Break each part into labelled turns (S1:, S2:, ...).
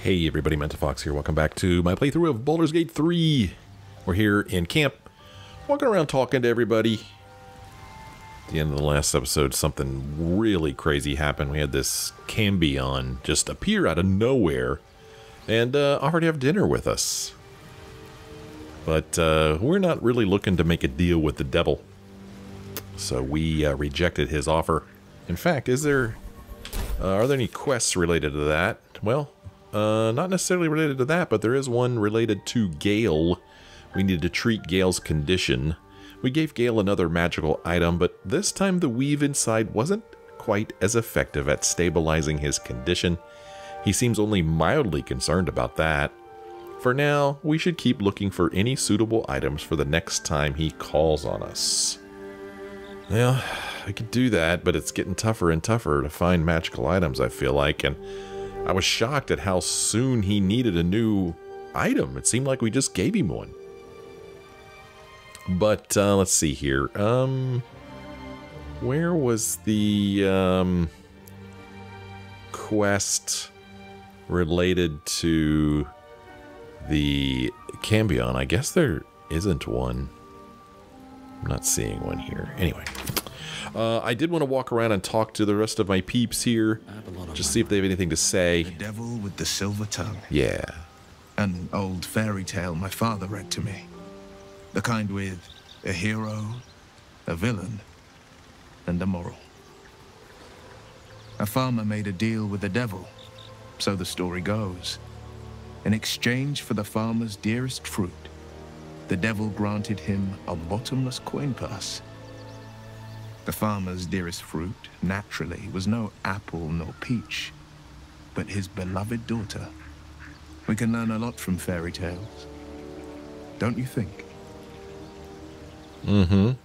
S1: Hey everybody, Fox here. Welcome back to my playthrough of Baldur's Gate 3. We're here in camp, walking around talking to everybody. At the end of the last episode, something really crazy happened. We had this Cambion just appear out of nowhere and offer to have dinner with us. But we're not really looking to make a deal with the devil. So we rejected his offer. In fact, are there any quests related to that? Well, not necessarily related to that, but there is one related to Gale. We needed to treat Gale's condition. We gave Gale another magical item, but this time the weave inside wasn't quite as effective at stabilizing his condition. He seems only mildly concerned about that. For now, we should keep looking for any suitable items for the next time he calls on us. Well, I could do that, but it's getting tougher and tougher to find magical items, I feel like, and I was shocked at how soon he needed a new item. It seemed like we just gave him one. But, let's see here. Where was the, quest related to the Cambion? I guess there isn't one. I'm not seeing one here. Anyway. I did want to walk around and talk to the rest of my peeps here. Just see if they have anything to say.
S2: The devil with the silver tongue.
S1: Yeah.
S2: An old fairy tale my father read to me. The kind with a hero, a villain, and a moral. A farmer made a deal with the devil, so the story goes. In exchange for the farmer's dearest fruit, the devil granted him a bottomless coin purse. The farmer's dearest fruit, naturally, was no apple nor peach, but his beloved daughter. We can learn a lot from fairy tales, don't you think?
S1: We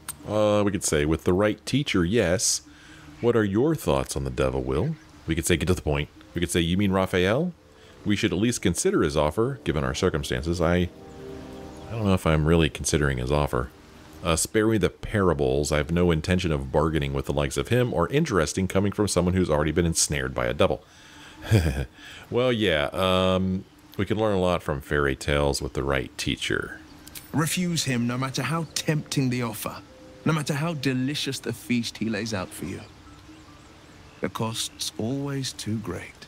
S1: could say, with the right teacher, yes. What are your thoughts on the devil, Will? We could say, get to the point. We could say, you mean Raphael? We should at least consider his offer, given our circumstances. I don't know if I'm really considering his offer. Spare me the parables. I have no intention of bargaining with the likes of him, or interesting coming from someone who's already been ensnared by a devil. Well, yeah, we can learn a lot from fairy tales with the right teacher.
S2: Refuse him no matter how tempting the offer, no matter how delicious the feast he lays out for you. The cost's always too great.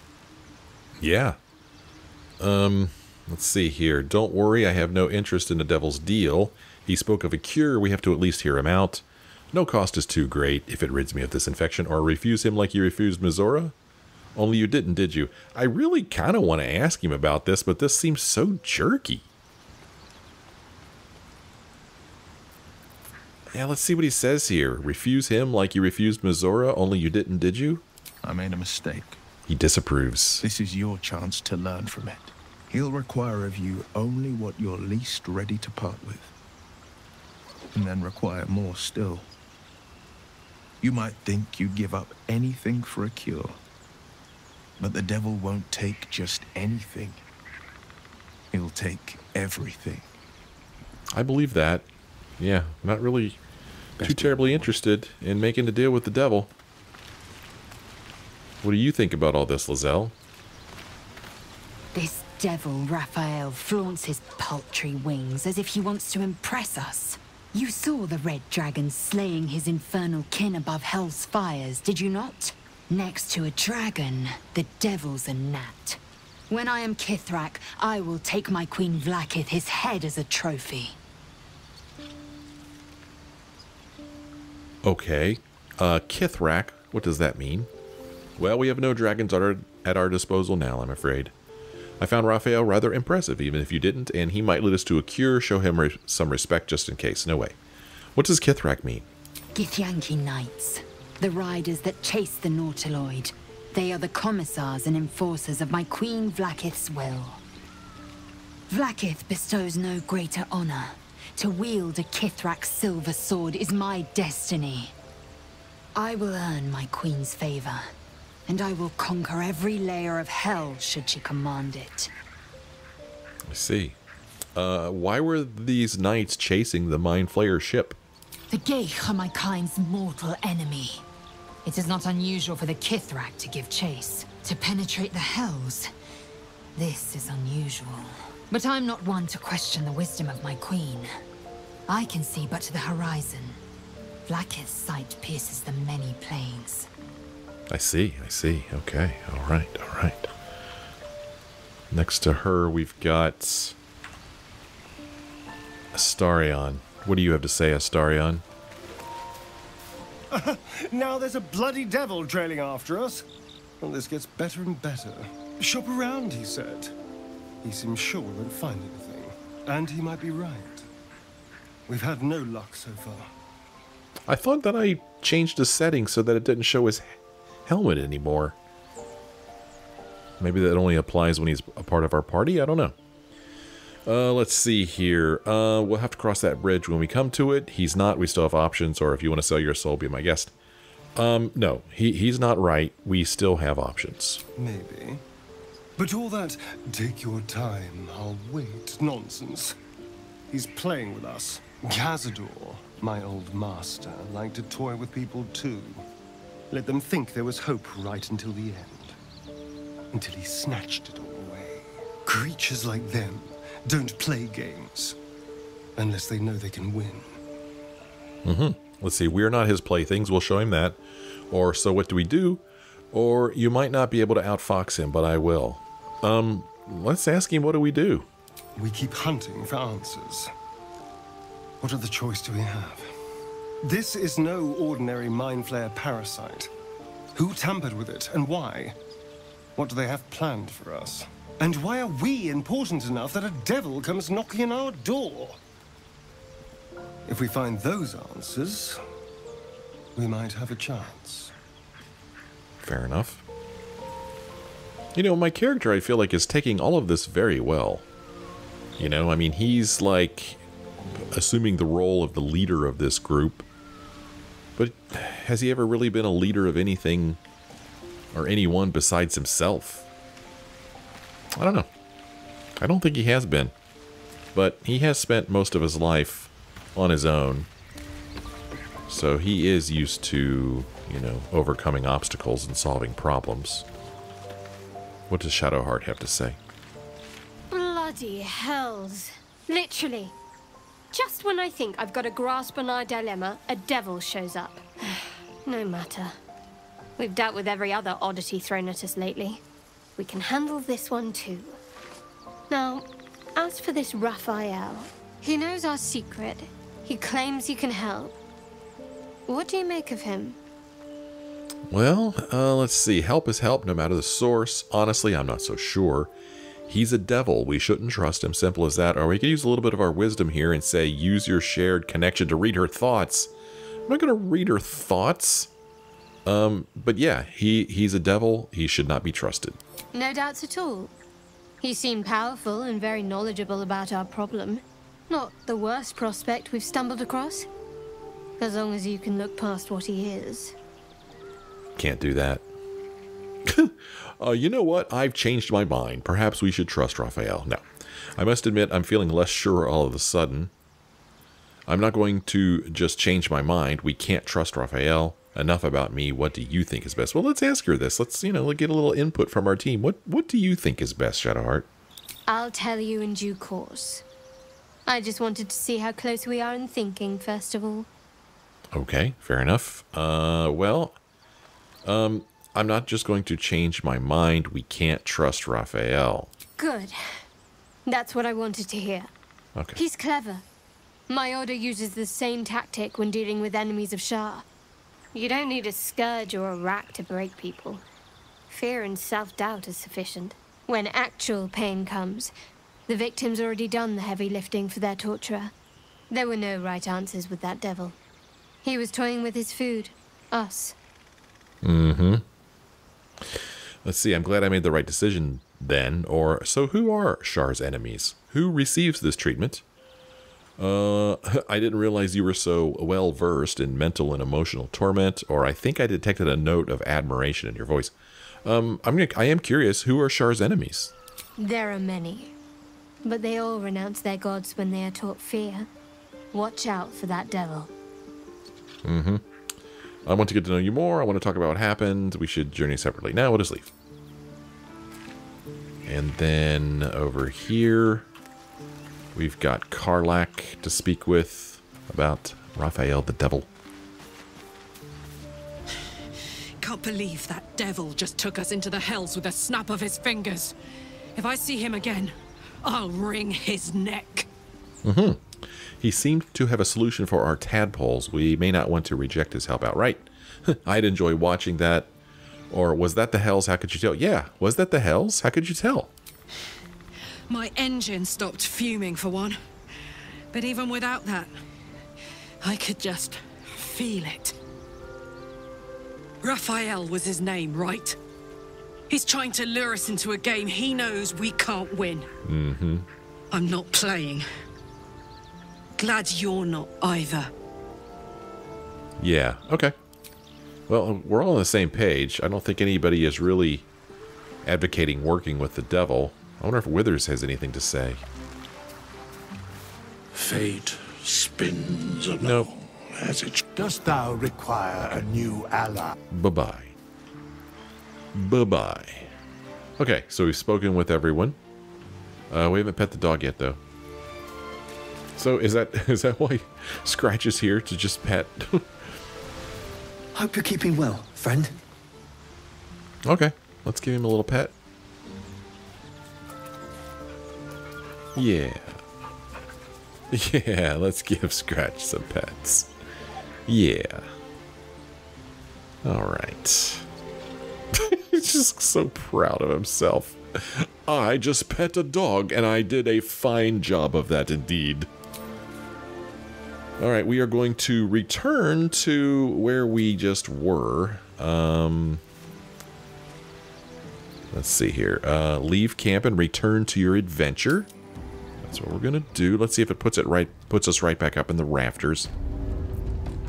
S1: Yeah. Let's see here. Don't worry, I have no interest in the devil's deal. He spoke of a cure, we have to at least hear him out. No cost is too great if it rids me of this infection, or refuse him like you refused Mizora. Only you didn't, did you? I really kind of want to ask him about this, but this seems so jerky. Yeah, let's see what he says here. Refuse him like you refused Mizora, only you didn't, did you?
S2: I made a mistake.
S1: He disapproves.
S2: This is your chance to learn from it. He'll require of you only what you're least ready to part with. And then require more still. You might think you'd give up anything for a cure. But the devil won't take just anything. He'll take everything.
S1: I believe that. Yeah, not really too terribly interested in making a deal with the devil. What do you think about all this, Lizelle?
S3: This devil, Raphael, flaunts his paltry wings as if he wants to impress us. You saw the red dragon slaying his infernal kin above hell's fires, did you not? Next to a dragon, the devil's a gnat. When I am Kithrak, I will take my Queen Vlaakith his head as a trophy.
S1: Okay. Kithrak, what does that mean? Well, we have no dragons at our disposal now, I'm afraid. I found Raphael rather impressive, even if you didn't, and he might lead us to a cure. Show him some respect just in case. No way. What does Kithrak mean?
S3: Githyanki Knights. The riders that chase the Nautiloid. They are the commissars and enforcers of my Queen Vlaakith's will. Vlaakith bestows no greater honor. To wield a Kithrak silver sword is my destiny. I will earn my Queen's favor. And I will conquer every layer of hell should she command it.
S1: I see. Why were these knights chasing the Mind Flayer ship?
S3: The Geich are my kind's mortal enemy. It is not unusual for the Kithrak to give chase. To penetrate the hells, This is unusual. But I'm not one to question the wisdom of my queen. I can see but to the horizon. Vlaakith's sight pierces the many planes.
S1: I see. Okay, all right. Next to her, we've got Astarion. What do you have to say, Astarion?
S4: Now there's a bloody devil trailing after us. Well, this gets better and better. Shop around, he said. He seems sure we won't find anything. And he might be right. We've had no luck so far.
S1: I thought that I changed the settings so that it didn't show his helmet anymore. Maybe that only applies when he's a part of our party? I don't know. Let's see here. We'll have to cross that bridge when we come to it. He's not. We still have options. Or if you want to sell your soul, be my guest. No. He's not right. We still have options.
S4: Maybe. But all that, take your time, I'll wait, nonsense. He's playing with us. Cazador, my old master, liked to toy with people too. Let them think there was hope right until the end. Until he snatched it all away. Creatures like them don't play games. Unless they know they can win.
S1: Let's see. We're not his playthings. We'll show him that. Or, so what do we do? Or, you might not be able to outfox him, but I will. Let's ask him, what do we do?
S4: We keep hunting for answers. What other choice do we have? This is no ordinary Mind Flayer parasite. Who tampered with it, and why? What do they have planned for us? And why are we important enough that a devil comes knocking on our door? If we find those answers, we might have a chance.
S1: Fair enough. You know, my character, I feel like, is taking all of this very well. You know, I mean, he's like assuming the role of the leader of this group. But has he ever really been a leader of anything or anyone besides himself? I don't know. I don't think he has been. But he has spent most of his life on his own. So he is used to, you know, overcoming obstacles and solving problems. What does Shadowheart have to say?
S5: Bloody hells. Literally. Just when I think I've got a grasp on our dilemma, a devil shows up. No matter. We've dealt with every other oddity thrown at us lately. We can handle this one too. Now, as for this Raphael, he knows our secret. He claims he can help. What do you make of him?
S1: Well, let's see. Help is help, no matter the source. Honestly, I'm not so sure. He's a devil. We shouldn't trust him. Simple as that. Or we could use a little bit of our wisdom here and say, use your shared connection to read her thoughts. I'm not going to read her thoughts. But yeah, he's a devil. He should not be trusted.
S5: No doubts at all. He seemed powerful and very knowledgeable about our problem. Not the worst prospect we've stumbled across. As long as you can look past what he is.
S1: Can't do that. You know what? I've changed my mind. Perhaps we should trust Raphael. No. I must admit, I'm feeling less sure all of a sudden. I'm not going to just change my mind. We can't trust Raphael. Enough about me. What do you think is best? Well, let's ask her this. Let's, you know, get a little input from our team. What do you think is best, Shadowheart?
S5: I'll tell you in due course. I just wanted to see how close we are in thinking, first of all.
S1: Okay, fair enough. I'm not just going to change my mind. We can't trust Raphael.
S5: Good. That's what I wanted to hear.
S1: Okay.
S5: He's clever. My order uses the same tactic when dealing with enemies of Shah. You don't need a scourge or a rack to break people. Fear and self-doubt is sufficient. When actual pain comes, the victim's already done the heavy lifting for their torturer. There were no right answers with that devil. He was toying with his food. Us.
S1: Mm-hmm. Let's see, I'm glad I made the right decision then. Or, so who are Shar's enemies? Who receives this treatment? I didn't realize you were so well-versed in mental and emotional torment, or I think I detected a note of admiration in your voice. I am curious, who are Shar's enemies?
S5: There are many, but they all renounce their gods when they are taught fear. Watch out for that devil.
S1: Mm-hmm. I want to get to know you more. I want to talk about what happened. We should journey separately. Now, we'll just leave. And then over here, we've got Karlach to speak with about Raphael the Devil.
S6: Can't believe that devil just took us into the hells with a snap of his fingers. If I see him again, I'll wring his neck.
S1: Mm-hmm. He seemed to have a solution for our tadpoles. We may not want to reject his help outright. I'd enjoy watching that. Or was that the hells? How could you tell? Yeah, was that the hells? How could you tell?
S6: My engine stopped fuming for one. But even without that, I could just feel it. Raphael was his name, right? He's trying to lure us into a game he knows we can't win.
S1: Mm-hmm.
S6: I'm not playing. Glad you're not either.
S1: Yeah, okay. Well, we're all on the same page. I don't think anybody is really advocating working with the devil. I wonder if Withers has anything to say.
S7: Fate spins along.
S1: Nope.
S7: As it
S8: Dost thou require a new ally?
S1: Bye-bye. Bye-bye. Okay, so we've spoken with everyone. We haven't pet the dog yet, though. So is that why Scratch is here, to just pet?
S9: Hope you're keeping well, friend.
S1: Okay, let's give him a little pet. Yeah. Yeah, let's give Scratch some pets. Yeah. Alright. He's just so proud of himself. I just pet a dog, and I did a fine job of that indeed. Alright, we are going to return to where we just were. Let's see here. Leave camp and return to your adventure. That's what we're gonna do. Let's see if it puts us right back up in the rafters.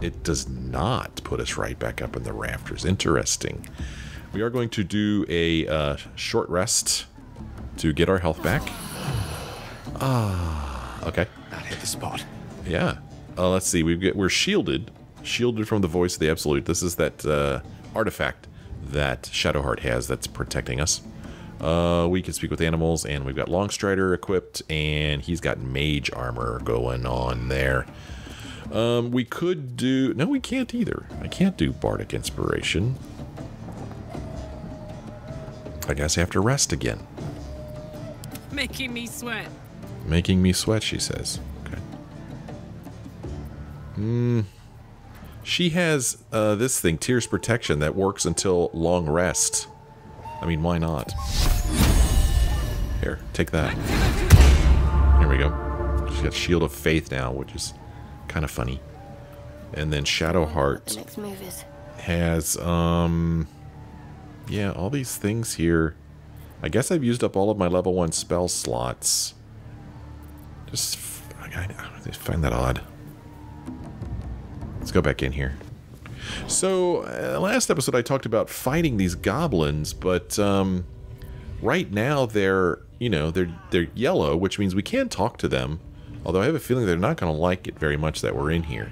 S1: It does not put us right back up in the rafters. Interesting. We are going to do a short rest to get our health back. Okay.
S9: That hit the spot.
S1: Yeah. Let's see. We're shielded from the voice of the Absolute. This is that artifact that Shadowheart has that's protecting us. We can speak with animals, and we've got Longstrider equipped, and he's got mage armor going on there. We could do... No, we can't either. I can't do Bardic Inspiration. I guess I have to rest again.
S6: Making me sweat.
S1: Making me sweat, she says. Okay. She has this thing, Tears Protection, that works until long rest. I mean, why not? Here, take that. Here we go. She's got Shield of Faith now, which is kind of funny. And then Shadowheart
S5: The next move is.
S1: has, yeah, all these things here. I guess I've used up all of my level 1 spell slots. I find that odd. Let's go back in here. So, last episode I talked about fighting these goblins, but right now they're yellow, which means we can talk to them. Although I have a feeling they're not going to like it very much that we're in here.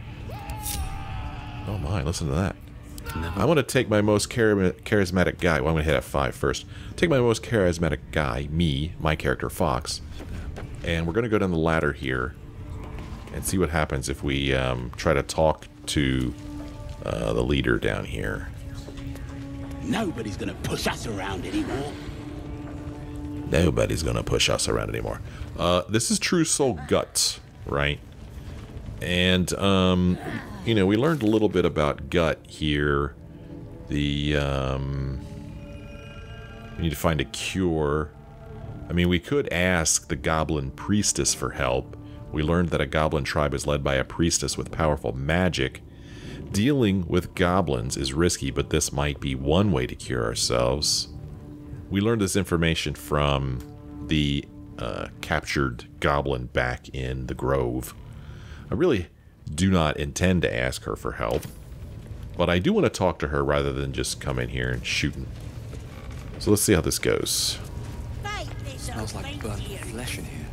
S1: Oh my, listen to that. I want to take my most charismatic guy. Well, I'm going to hit F5 first. Take my most charismatic guy, my character, Fox. And we're going to go down the ladder here and see what happens if we try to talk to the leader down here.
S10: Nobody's gonna push us around anymore.
S1: Nobody's gonna push us around anymore. This is True Soul Gut, right? And, we learned a little bit about Gut here. We need to find a cure. I mean, we could ask the Goblin Priestess for help. We learned that a goblin tribe is led by a priestess with powerful magic. Dealing with goblins is risky, but this might be one way to cure ourselves. We learned this information from the captured goblin back in the Grove. I really do not intend to ask her for help, but I do want to talk to her rather than just come in here and shooting. So let's see how this goes.
S9: Smells like burnt flesh in here.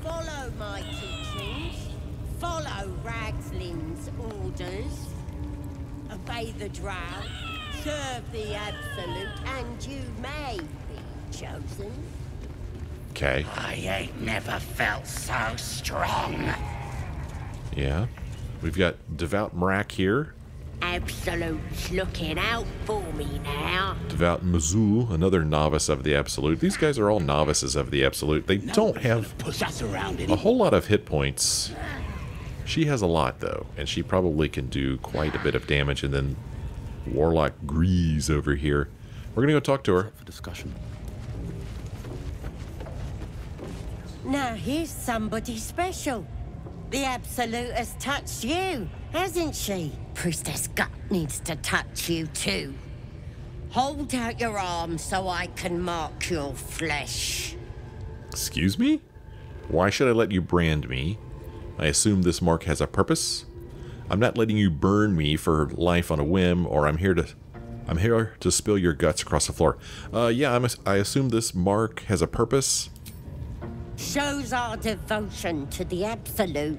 S11: Follow my teachings. Follow Ragslin's orders. Obey the drow. Serve the Absolute, and you may be chosen.
S1: Okay.
S10: I ain't never felt so strong.
S1: Yeah. We've got Devout Mrak here.
S11: Absolute's looking out for me now.
S1: Devout Mazul, another novice of the Absolute. These guys are all novices of the Absolute. They don't have
S10: Push us around
S1: a whole lot of hit points. She has a lot, though, and she probably can do quite a bit of damage. And then Warlock Grease over here. We're going to go talk to her.
S9: For discussion.
S11: Now here's somebody special. The Absolute has touched you, hasn't she? Priestess Gut needs to touch you too. Hold out your arm so I can mark your flesh.
S1: Excuse me? Why should I let you brand me? I assume this mark has a purpose? I'm not letting you burn me for life on a whim, or I'm here to spill your guts across the floor. Yeah, I assume this mark has a purpose.
S11: Shows our devotion to the Absolute.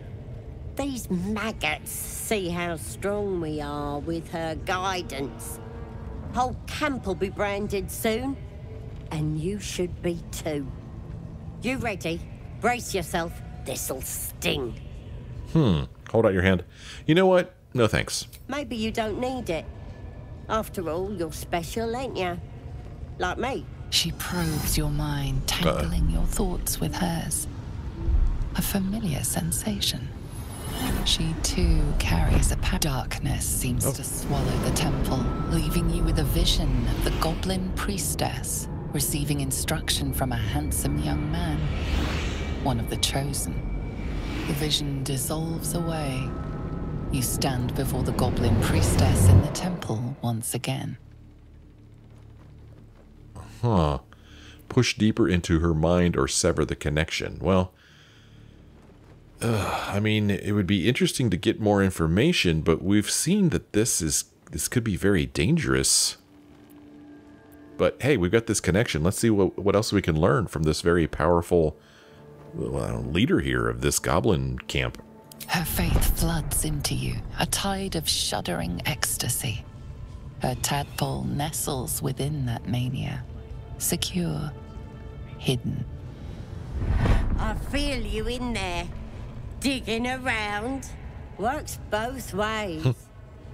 S11: These maggots see how strong we are with her guidance. Whole camp will be branded soon, and you should be too. You ready? Brace yourself. This'll sting.
S1: Hold out your hand. You know what? No thanks.
S11: Maybe you don't need it. After all, you're special, ain't you? Like me.
S12: She probes your mind, tangling your thoughts with hers. A familiar sensation. She too carries a darkness seems to swallow the temple, leaving you with a vision of the goblin priestess receiving instruction from a handsome young man, one of the chosen. The vision dissolves away. You stand before the goblin priestess in the temple once again.
S1: Huh. Push deeper into her mind or sever the connection. Well, I mean, it would be interesting to get more information, but we've seen that this could be very dangerous. But hey, we've got this connection. Let's see what else we can learn from this very powerful leader here of this goblin camp.
S12: Her faith floods into you, a tide of shuddering ecstasy. Her tadpole nestles within that mania, secure, hidden.
S11: I feel you in there, digging around. Works both ways.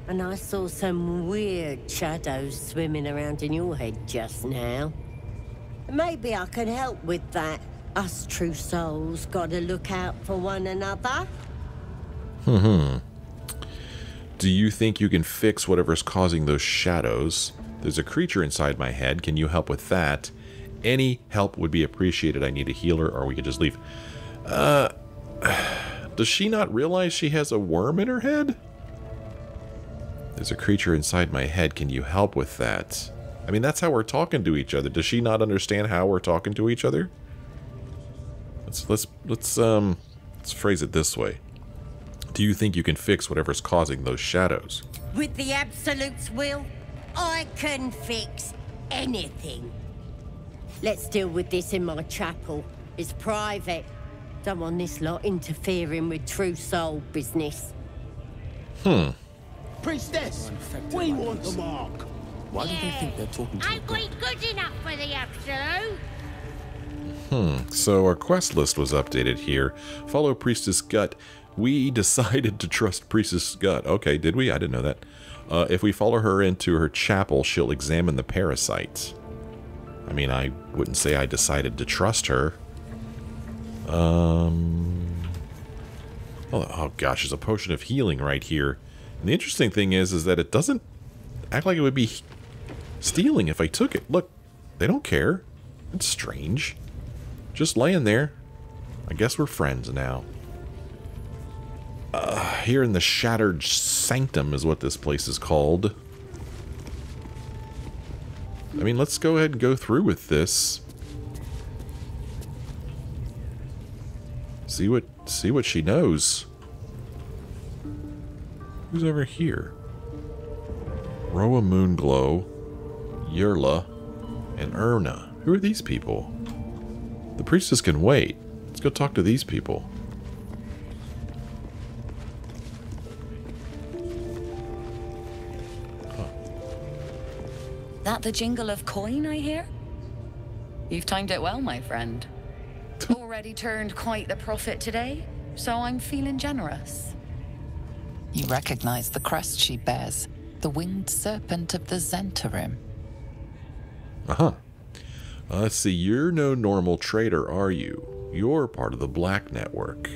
S11: And I saw some weird shadows swimming around in your head just now. Maybe I can help with that. Us true souls gotta look out for one another.
S1: Do you think you can fix whatever's causing those shadows? There's a creature inside my head. Can you help with that? Any help would be appreciated. I need a healer, or we could just leave. Does she not realize she has a worm in her head? There's a creature inside my head. Can you help with that? I mean, that's how we're talking to each other. Does she not understand how we're talking to each other? Let's phrase it this way. Do you think you can fix whatever's causing those shadows?
S11: With the Absolute's will, I can fix anything. Let's deal with this in my chapel. It's private. Don't want this lot interfering with true soul business.
S10: Priestess, we want the mark.
S9: Why do they think they're talking to
S11: Ain't we good enough for the Absolute?
S1: So our quest list was updated here. Follow Priestess Gut. We decided to trust Priestess Gut. Okay, did we? I didn't know that. If we follow her into her chapel, she'll examine the parasite. I mean, I wouldn't say I decided to trust her. Oh gosh, there's a potion of healing right here. And the interesting thing is that it doesn't act like it would be stealing if I took it. Look, they don't care. It's strange. Just laying there. I guess we're friends now. Here in the Shattered Sanctum is what this place is called. I mean, let's go ahead and go through with this. See what she knows. Who's over here? Roa Moonglow, Yerla, and Erna. Who are these people? The priestess can wait. Let's go talk to these people.
S13: That the jingle of coin I hear? You've timed it well, my friend.
S12: Already turned quite the profit today, so I'm feeling generous. You recognize the crest she bears, the winged serpent of the Zentarim.
S1: Uh-huh. Let's see, you're no normal trader, are you? You're part of the Black Network.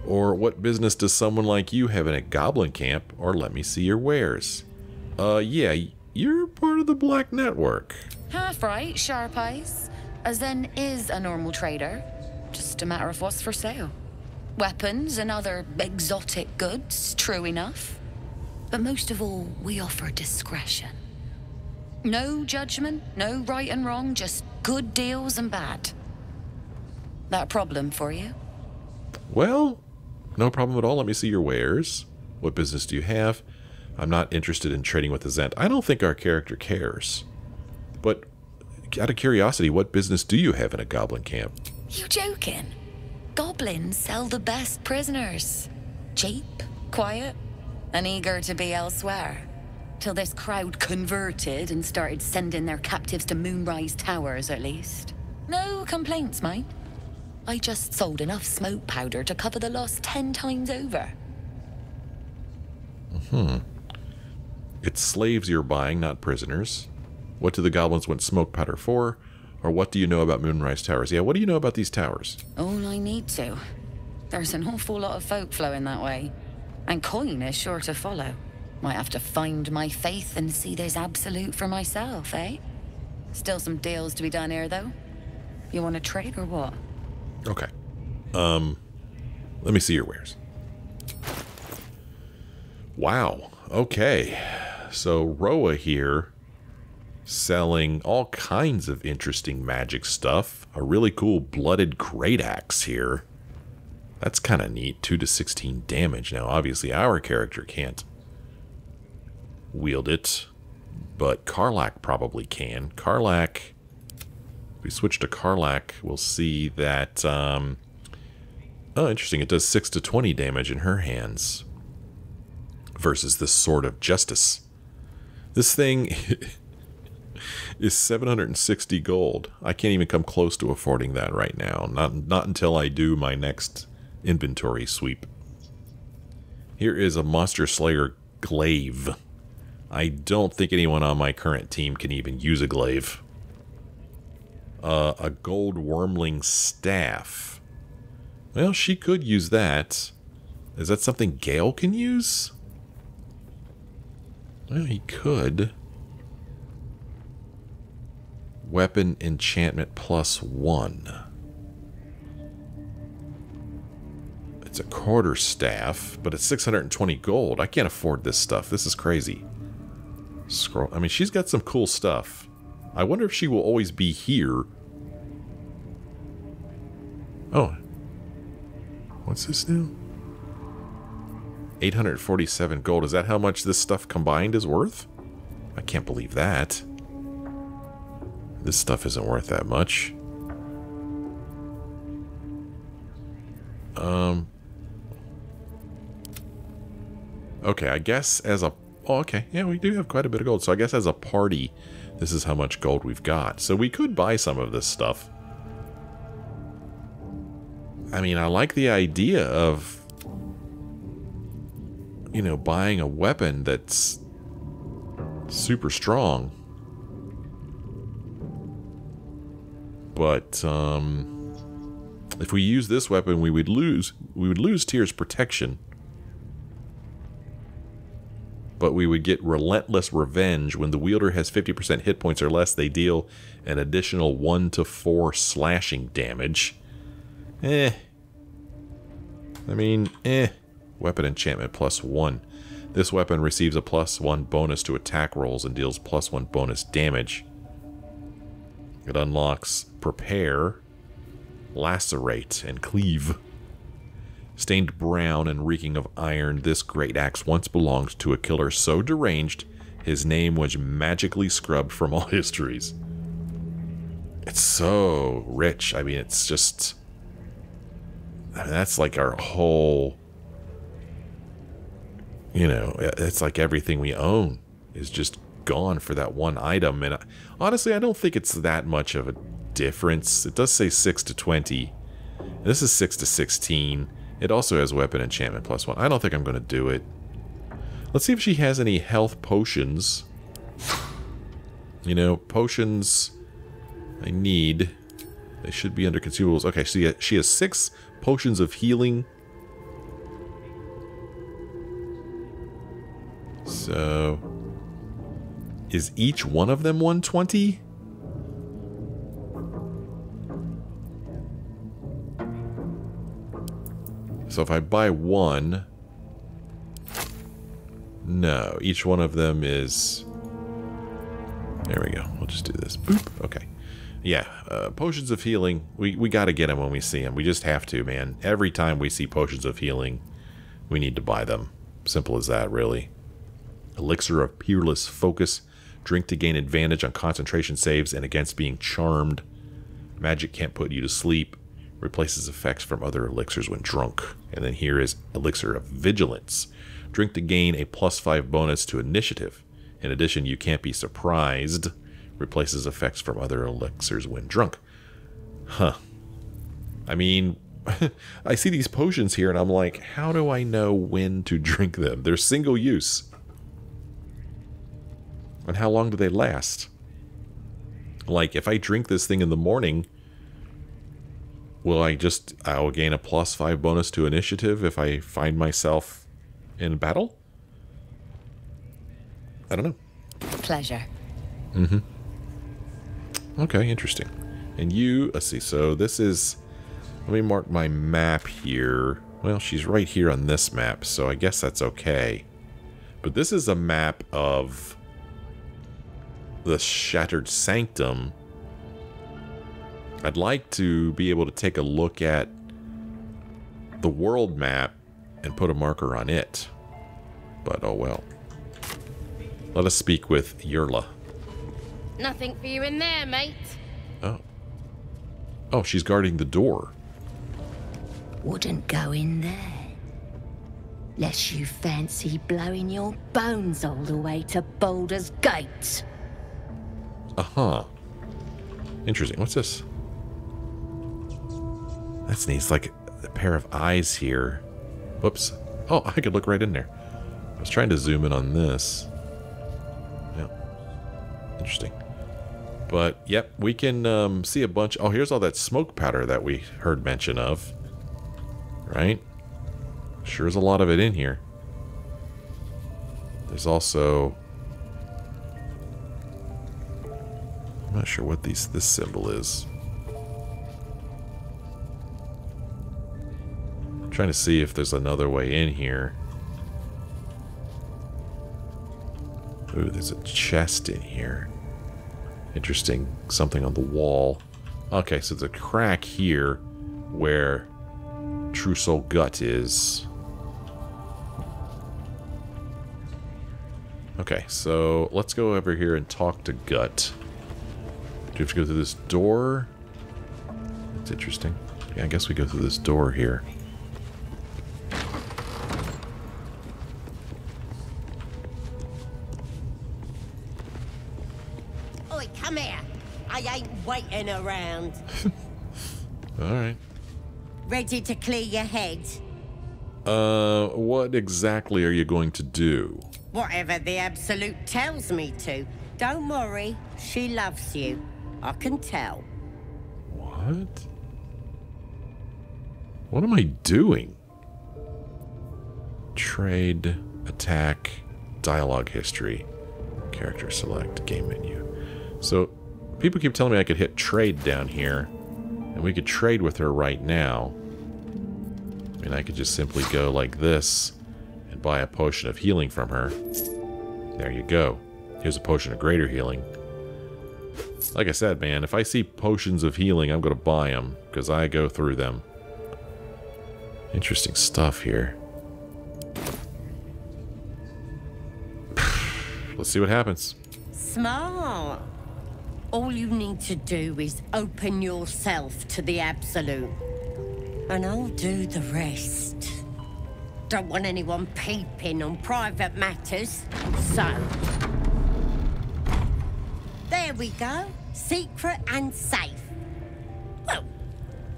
S1: Or what business does someone like you have in a goblin camp? Or let me see your wares. Yeah, you're part of the Black Network.
S12: Half right, sharp eyes. As then is a normal trader. Just a matter of what's for sale. Weapons and other exotic goods, true enough. But most of all, we offer discretion. No judgment, no right and wrong, just good deals and bad. That a problem for you?
S1: Well, no problem at all. Let me see your wares. What business do you have? I'm not interested in trading with the Zent. I don't think our character cares. But out of curiosity, what business do you have in a goblin camp?
S12: You joking? Goblins sell the best prisoners. Cheap, quiet, and eager to be elsewhere. Till this crowd converted and started sending their captives to Moonrise Towers, at least. No complaints, mind. I just sold enough smoke powder to cover the loss 10 times over.
S1: It's slaves you're buying, not prisoners. What do the goblins want smoke powder for? Or what do you know about Moonrise Towers? Yeah, what do you know about these towers?
S12: All I need to. There's an awful lot of folk flowing that way. And coin is sure to follow. Might have to find my faith and see this absolute for myself, eh? Still some deals to be done here, though. You want to trade or what?
S1: Okay. Let me see your wares. Wow. Okay. So Roa here selling all kinds of interesting magic stuff. A really cool blooded great axe here. That's kind of neat. 2 to 16 damage. Now, obviously, our character can't wield it, but Karlach probably can. Karlach, if we switch to Karlach, we'll see that, oh, interesting, it does 6 to 20 damage in her hands versus this Sword of Justice. This thing is 760 gold. I can't even come close to affording that right now. Not until I do my next inventory sweep. Here is a Monster Slayer glaive. I don't think anyone on my current team can even use a glaive. A gold wormling staff. Well, she could use that. Is that something Gale can use? Well, he could. Weapon enchantment +1. It's a quarter staff, but it's 620 gold. I can't afford this stuff. This is crazy. Scroll. I mean, she's got some cool stuff. I wonder if she will always be here. Oh. What's this now? 847 gold. Is that how much this stuff combined is worth? I can't believe that. This stuff isn't worth that much. Okay, I guess as a... Oh, okay, yeah, we do have quite a bit of gold. So I guess as a party, this is how much gold we've got. So we could buy some of this stuff. I mean, I like the idea of, you know, buying a weapon that's super strong. But, if we use this weapon, we would lose Tyr's protection. But we would get Relentless Revenge. When the wielder has 50% hit points or less, they deal an additional 1 to 4 slashing damage. I mean, Weapon enchantment +1. This weapon receives a +1 bonus to attack rolls and deals +1 bonus damage. It unlocks Prepare, Lacerate, and Cleave. Stained brown and reeking of iron, this great axe once belonged to a killer so deranged, his name was magically scrubbed from all histories. It's so rich. I mean, it's just... I mean, that's like our whole... You know, it's like everything we own is just gone for that one item. And honestly, I don't think it's that much of difference. It does say 6 to 20. This is 6 to 16. It also has weapon enchantment +1. I don't think I'm going to do it. Let's see if she has any health potions. You know, potions I need. They should be under consumables. Okay, so she has 6 potions of healing. So, is each one of them 120? So if I buy one... No, each one of them is... There we go. We'll just do this. Boop. Okay. Yeah, potions of healing. We got to get them when we see them. We just have to, man. Every time we see potions of healing, we need to buy them. Simple as that, really. Elixir of Peerless Focus. Drink to gain advantage on concentration saves and against being charmed. Magic can't put you to sleep. Replaces effects from other elixirs when drunk. And then here is Elixir of Vigilance. Drink to gain a +5 bonus to initiative. In addition, you can't be surprised. Replaces effects from other elixirs when drunk. Huh. I mean, I see these potions here and I'm like, how do I know when to drink them? They're single use. And how long do they last? Like, if I drink this thing in the morning, I'll gain a +5 bonus to initiative if I find myself in battle? I don't know.
S3: Pleasure.
S1: Mm-hmm. Okay, interesting. And you, let's see, so this is, let me mark my map here. Well, she's right here on this map, so I guess that's okay. But this is a map of the Shattered Sanctum. I'd like to be able to take a look at the world map and put a marker on it. But oh well. Let us speak with Yerla.
S13: Nothing for you in there, mate.
S1: Oh. Oh, she's guarding the door.
S11: Wouldn't go in there. Lest you fancy blowing your bones all the way to Baldur's Gate.
S1: Uh-huh. Interesting. What's this? That's neat. It's like a pair of eyes here. Whoops. Oh, I could look right in there. I was trying to zoom in on this. Yeah. Interesting. But, yep, we can see a bunch... Oh, here's all that smoke powder that we heard mention of. Right? Sure is a lot of it in here. There's also... I'm not sure what this symbol is. I'm trying to see if there's another way in here. Ooh, there's a chest in here. Interesting. Something on the wall. Okay, so there's a crack here where True Soul Gut is. Okay, so let's go over here and talk to Gut. Do we have to go through this door? That's interesting. Yeah, I guess we go through this door here.
S11: Oi, come here. I ain't waiting around.
S1: Alright.
S11: Ready to clear your head?
S1: What exactly are you going to do?
S11: Whatever the Absolute tells me to. Don't worry, she loves you. I can tell.
S1: What? What am I doing? Trade, attack, dialogue history, character select, game menu. So, people keep telling me I could hit trade down here, and we could trade with her right now. I mean, I could just simply go like this and buy a potion of healing from her. There you go. Here's a potion of greater healing. Like I said, man, if I see potions of healing, I'm going to buy them, because I go through them. Interesting stuff here. Let's see what happens.
S11: Smart. All you need to do is open yourself to the Absolute. And I'll do the rest. Don't want anyone peeping on private matters, so... There we go. Secret and safe.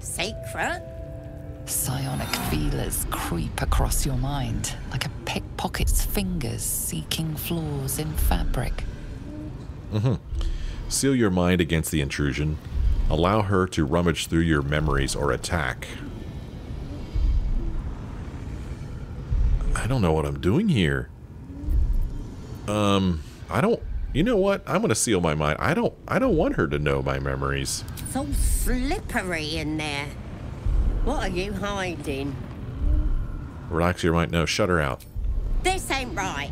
S11: Secret?
S12: Psionic feelers creep across your mind, like a pickpocket's fingers seeking flaws in fabric.
S1: Seal your mind against the intrusion. Allow her to rummage through your memories or attack. I don't know what I'm doing here. I don't... You know what? I'm going to seal my mind. I don't want her to know my memories.
S11: It's all slippery in there. What are you hiding?
S1: Relax your mind. No, shut her out.
S11: This ain't right.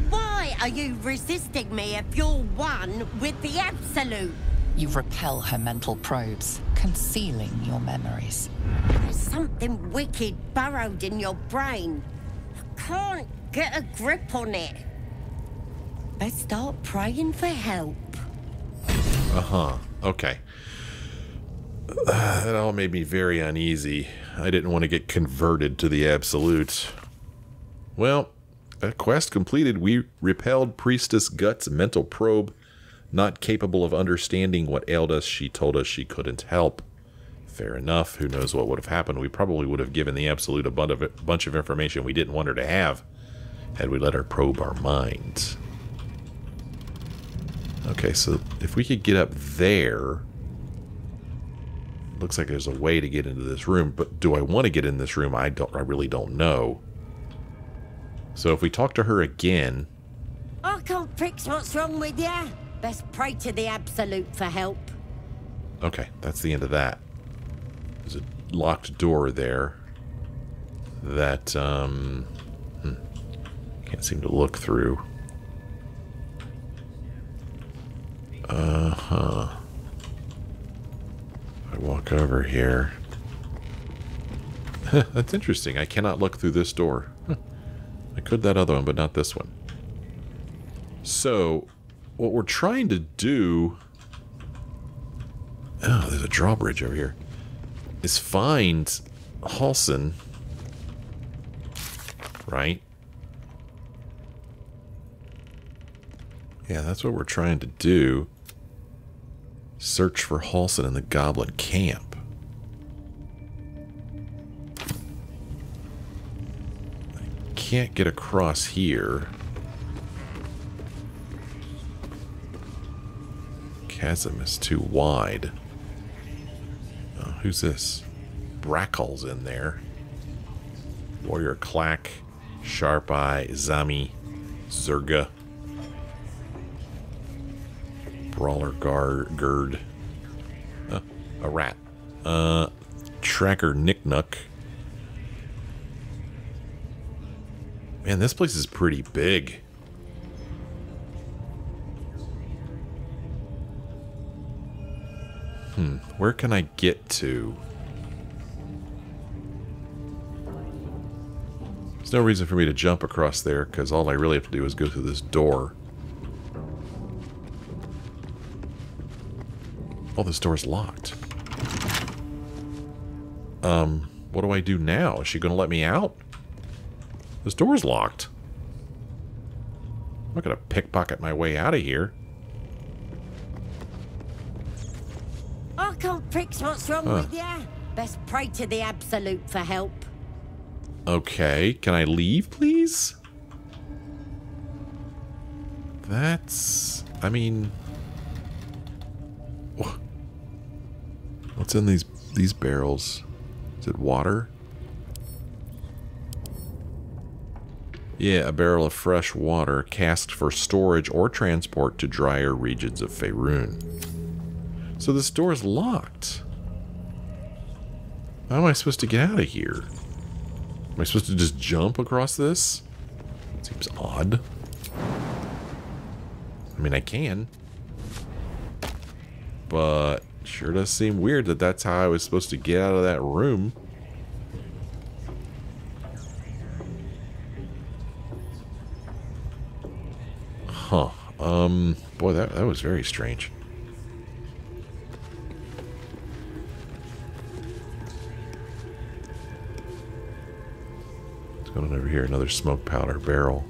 S11: Why are you resisting me if you're one with the Absolute?
S12: You repel her mental probes, concealing your memories.
S11: There's something wicked burrowed in your brain. I can't get a grip on it. Let's start praying for help.
S1: Okay. That all made me very uneasy. I didn't want to get converted to the Absolute. Well, a quest completed. We repelled Priestess Gut's mental probe. Not capable of understanding what ailed us, she told us she couldn't help. Fair enough. Who knows what would have happened. We probably would have given the Absolute a bunch of information we didn't want her to have had we let her probe our minds. Okay, so if we could get up there... Looks like there's a way to get into this room, but do I want to get in this room? I really don't know. So if we talk to her again...
S11: I can't fix what's wrong with you. Best pray to the Absolute for help.
S1: Okay, that's the end of that. There's a locked door there that, can't seem to look through. I walk over here. That's interesting. I cannot look through this door. I could that other one, but not this one. So, what we're trying to do... Oh, there's a drawbridge over here. Is find Halsin. Right? Yeah, that's what we're trying to do. Search for Halsin in the goblin camp. I can't get across here. Chasm is too wide. Oh, who's this? Brackel's in there. Warrior Clack, Sharp Eye, Zami, Zerga. Brawler Gerd. A rat. Tracker Nicknuck. Man, this place is pretty big. Where can I get to? There's no reason for me to jump across there, because all I really have to do is go through this door. Oh, this door's locked. What do I do now? Is she going to let me out? This door's locked. I'm not going to pickpocket my way out of here.
S11: I can't fix what's wrong with you. Best pray to the Absolute for help.
S1: Okay, can I leave, please? That's... I mean... What's in these barrels? Is it water? Yeah, a barrel of fresh water, casked for storage or transport to drier regions of Faerun. So this door is locked. How am I supposed to get out of here? Am I supposed to just jump across this? Seems odd. I mean, I can. But sure does seem weird that that's how I was supposed to get out of that room. Huh. Boy, that was very strange. What's going on over here? Another smoke powder barrel.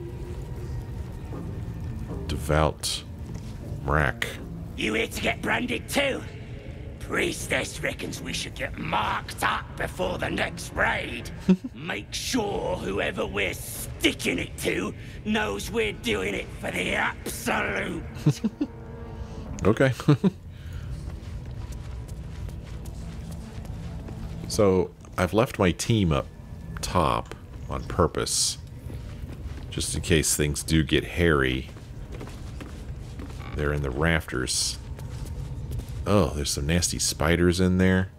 S1: Devout Mrack.
S10: You here to get branded too? Priestess reckons we should get marked up before the next raid. Make sure whoever we're sticking it to knows we're doing it for the absolute.
S1: Okay. So, I've left my team up top on purpose, just in case things do get hairy. They're in the rafters. Oh, there's some nasty spiders in there.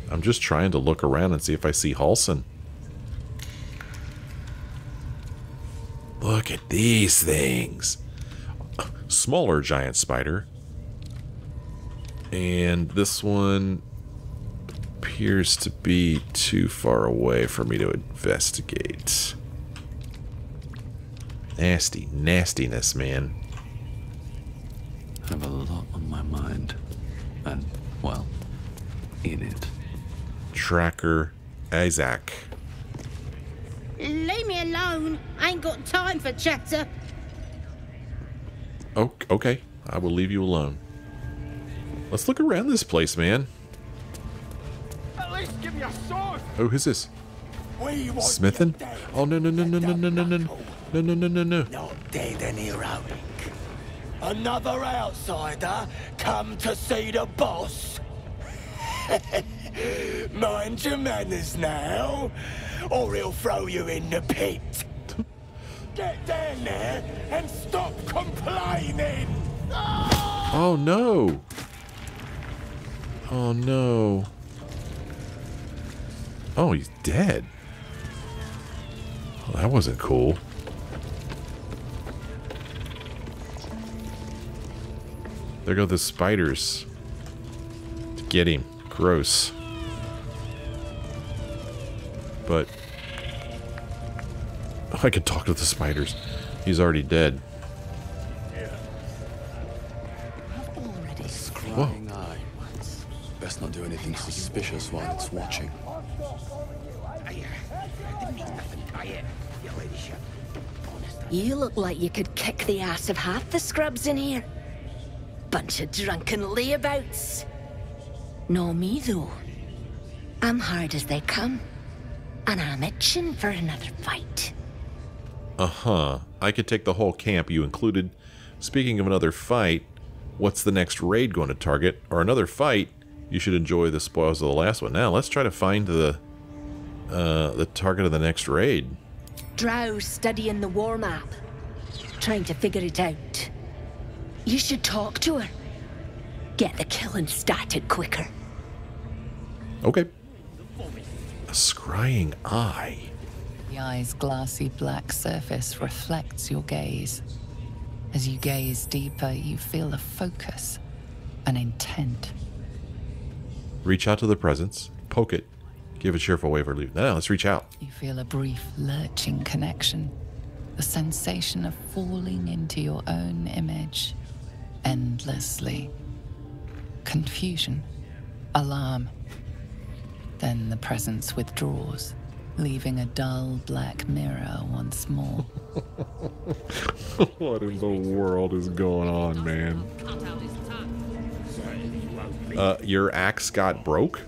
S1: I'm just trying to look around and see if I see Halsin. Look at these things. Smaller giant spider. And this one appears to be too far away for me to investigate. Nasty nastiness, man.
S9: I have a lot on my mind. And, well, in it.
S1: Tracker Isaac.
S13: Leave me alone. I ain't got time for chatter.
S1: Oh, okay. I will leave you alone. Let's look around this place, man.
S10: At least give me a sword.
S1: Oh, who's this? Smithin'? Oh, no, no, no, no, no, no, no, no. No, no, no, no, no.
S8: Not dead and heroic. Another outsider come to see the boss. Mind your manners now, or he'll throw you in the pit. Get down there and stop complaining.
S1: Oh, no. Oh, no. Oh, he's dead. Well, that wasn't cool. There go the spiders to get him. Gross. But I could talk to the spiders. He's already dead.
S9: Scrying eye. Best not do anything suspicious while it's watching.
S14: You look like you could kick the ass of half the scrubs in here. Bunch of drunken layabouts. No me, though. I'm hard as they come. And I'm itching for another fight.
S1: Uh-huh. I could take the whole camp you included. Speaking of another fight, what's the next raid going to target? Or another fight, you should enjoy the spoils of the last one. Now, let's try to find the target of the next raid.
S14: Drow's studying the war map. Trying to figure it out. You should talk to her. Get the killing started quicker.
S1: Okay. A scrying eye.
S12: The eye's glassy black surface reflects your gaze. As you gaze deeper, you feel a focus, an intent.
S1: Reach out to the presence, poke it, give a cheerful wave or leave. Now, let's reach out.
S12: You feel a brief lurching connection, the sensation of falling into your own image, endlessly. Confusion, alarm. Then the presence withdraws, leaving a dull black mirror once more.
S1: What in the world is going on, man? Your axe got broke?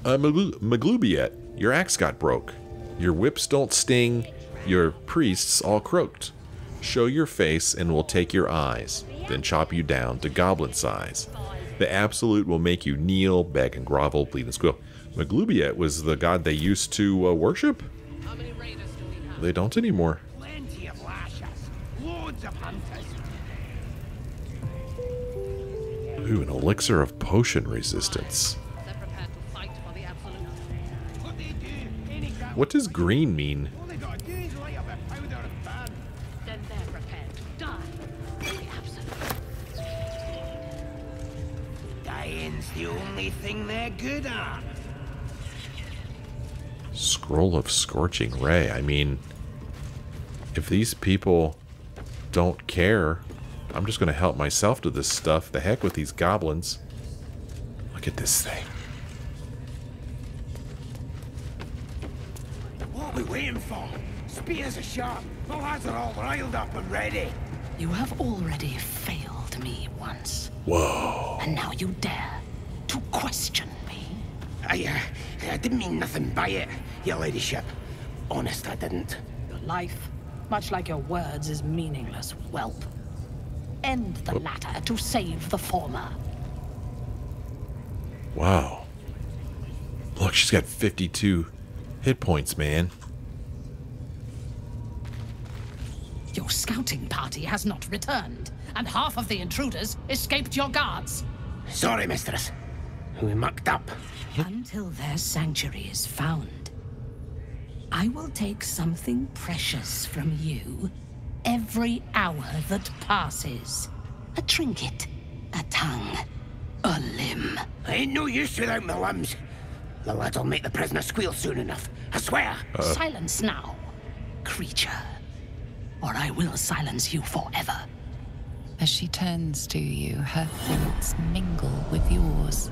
S1: Maglubiet, your axe got broke. Your whips don't sting, your priests all croaked. Show your face and we'll take your eyes, then chop you down to goblin size. The absolute will make you kneel, beg and grovel, bleed and squeal. Maglubiet was the god they used to worship? They don't anymore.
S10: Plenty of lashes, loads of hunters.
S1: Ooh, an elixir of potion resistance. What does green mean?
S10: Dying's the only thing they're good at.
S1: Scroll of Scorching Ray. I mean, if these people don't care, I'm just going to help myself to this stuff. The heck with these goblins. Look at this thing.
S10: What are we waiting for? Spears are sharp. The lads are all riled up and ready.
S15: You have already failed me once.
S1: Whoa.
S15: And now you dare to question me.
S8: I didn't mean nothing by it, your ladyship. Honest, I didn't.
S15: Your life, much like your words, is meaningless, whelp. End the latter to save the former.
S1: Wow. Look, she's got 52 hit points, man.
S15: Your scouting party has not returned, and half of the intruders escaped your guards.
S8: Sorry, mistress. We mucked up.
S15: Until their sanctuary is found, I will take something precious from you every hour that passes. A trinket, a tongue, a limb.
S8: I ain't no use without my limbs. The lads'll make the prisoner squeal soon enough, I swear.
S15: Silence now, creature, or I will silence you forever.
S12: As she turns to you, her thoughts mingle with yours.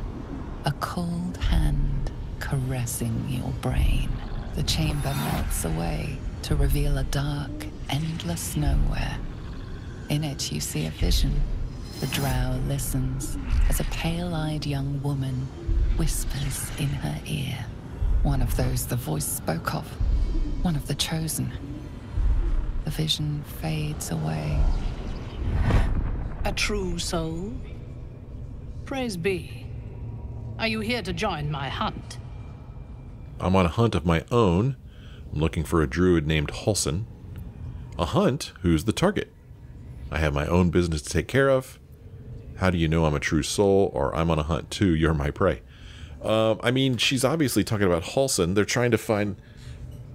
S12: A cold hand caressing your brain. The chamber melts away to reveal a dark, endless nowhere. In it, you see a vision. The drow listens as a pale-eyed young woman whispers in her ear. One of those the voice spoke of. One of the chosen. The vision fades away.
S15: A true soul? Praise be. Are you here to join my hunt?
S1: I'm on a hunt of my own. I'm looking for a druid named Halsin. A hunt? Who's the target? I have my own business to take care of. How do you know I'm a true soul, or I'm on a hunt too? You're my prey. I mean, she's obviously talking about Halsin. They're trying to find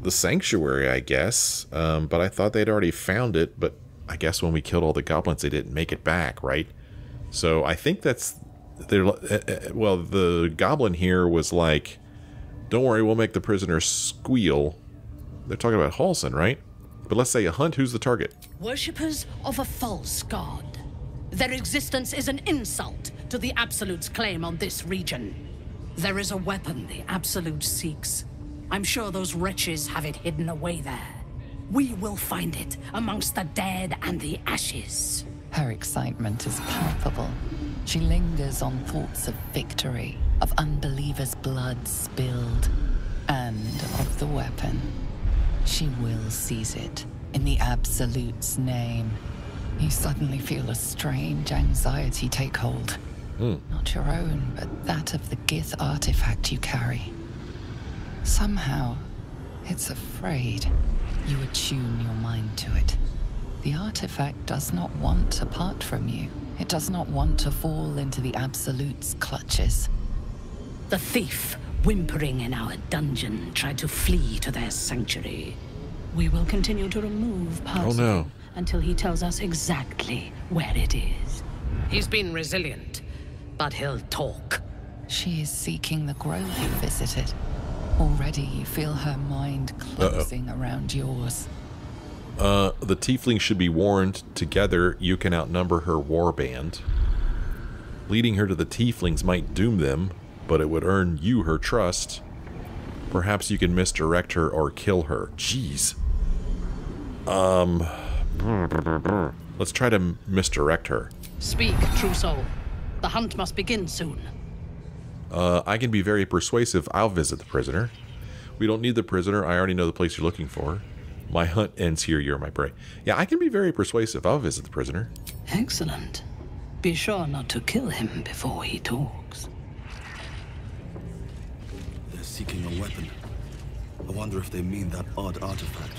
S1: the sanctuary, I guess. But I thought they'd already found it, but I guess when we killed all the goblins, they didn't make it back, right? So I think that's... well, the goblin here was like, don't worry, we'll make the prisoner squeal. They're talking about Halsin, right? But let's say a hunt, who's the target?
S15: Worshippers of a false god. Their existence is an insult to the Absolute's claim on this region. There is a weapon the Absolute seeks. I'm sure those wretches have it hidden away there. We will find it amongst the dead and the ashes.
S12: Her excitement is palpable. She lingers on thoughts of victory, of unbelievers' blood spilled, and of the weapon. She will seize it, in the Absolute's name. You suddenly feel a strange anxiety take hold. Not your own, but that of the Gith artifact you carry. Somehow, it's afraid. You attune your mind to it. The artifact does not want to part from you. It does not want to fall into the Absolute's clutches.
S15: The thief, whimpering in our dungeon, tried to flee to their sanctuary. We will continue to remove parts of him until he tells us exactly where it is. He's been resilient, but he'll talk.
S12: She is seeking the grove you visited. Already you feel her mind closing around yours.
S1: The tiefling should be warned. Together, you can outnumber her warband. Leading her to the tieflings might doom them, but it would earn you her trust. Perhaps you can misdirect her or kill her. Jeez. Let's try to misdirect her.
S15: Speak, true soul. The hunt must begin soon.
S1: I can be very persuasive. I'll visit the prisoner. We don't need the prisoner. I already know the place you're looking for. My hunt ends here. You're my prey. Yeah, I can be very persuasive. I'll visit the prisoner.
S15: Excellent. Be sure not to kill him before he talks.
S16: They're seeking a weapon. I wonder if they mean that odd artifact.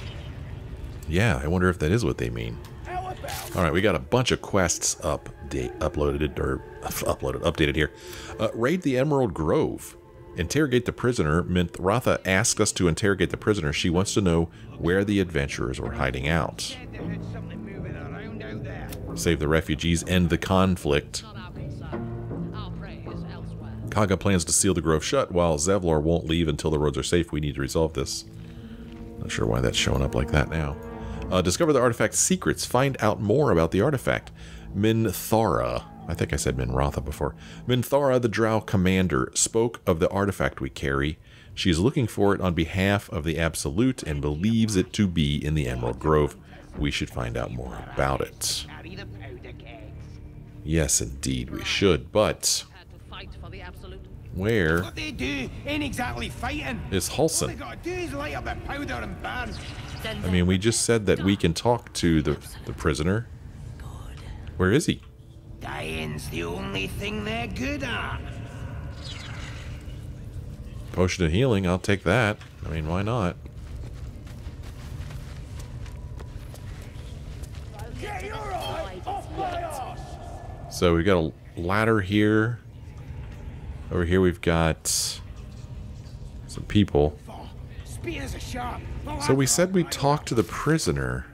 S1: Yeah, I wonder if that is what they mean. Alright, we got a bunch of quests updated here. Raid the Emerald Grove. Interrogate the prisoner. Minthrotha asks us to interrogate the prisoner. She wants to know where the adventurers were hiding out. Save the refugees. End the conflict. Kaga plans to seal the grove shut, while Zevlor won't leave until the roads are safe. We need to resolve this. Not sure why that's showing up like that now. Discover the artifact's secrets. Find out more about the artifact. Minthara, I think I said Minrotha before. Minthara, the Drow commander, spoke of the artifact we carry. She is looking for it on behalf of the Absolute and believes it to be in the Emerald Grove. we should find out more about it. Yes, indeed, we should, but where
S8: What they do ain't exactly fighting.
S1: is
S8: All they
S1: Halsin?
S8: gotta do is light up a powder and burn.
S1: I mean, we just said that we can talk to the prisoner. Where is he?
S8: Dying's the only thing they're good at.
S1: Potion of healing, I'll take that. I mean, why not?
S8: Yeah, you're right. Off my arse.
S1: So we've got a ladder here. Over here we've got some people.
S8: Spears are sharp.
S1: So we said we'd talk to the prisoner.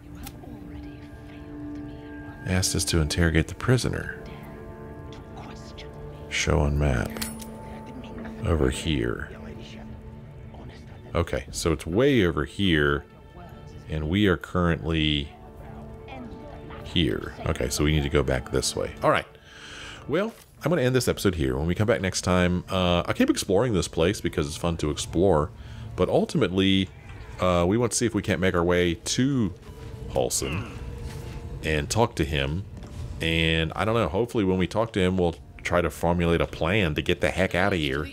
S1: Asked us to interrogate the prisoner. Show on map. Over here. Okay, so it's way over here. And we are currently here. Okay, so we need to go back this way. Alright. Well, I'm going to end this episode here. When we come back next time, I'll keep exploring this place because it's fun to explore. But ultimately, we want to see if we can't make our way to Halsin and talk to him. And I don't know, hopefully when we talk to him, we'll try to formulate a plan to get the heck out of here.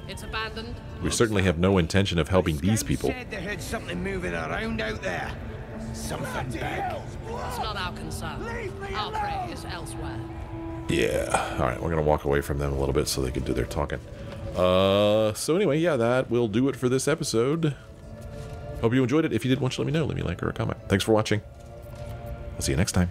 S15: It's abandoned.
S1: We certainly have no intention of helping these people.
S8: Said they heard something moving around out there. Something big.
S15: It's not our concern. Our prey is elsewhere.
S1: Yeah. Alright, we're going to walk away from them a little bit so they can do their talking. So anyway, yeah, that will do it for this episode. Hope you enjoyed it. If you did, why don't you let me know. Leave me a like or a comment. Thanks for watching. I'll see you next time.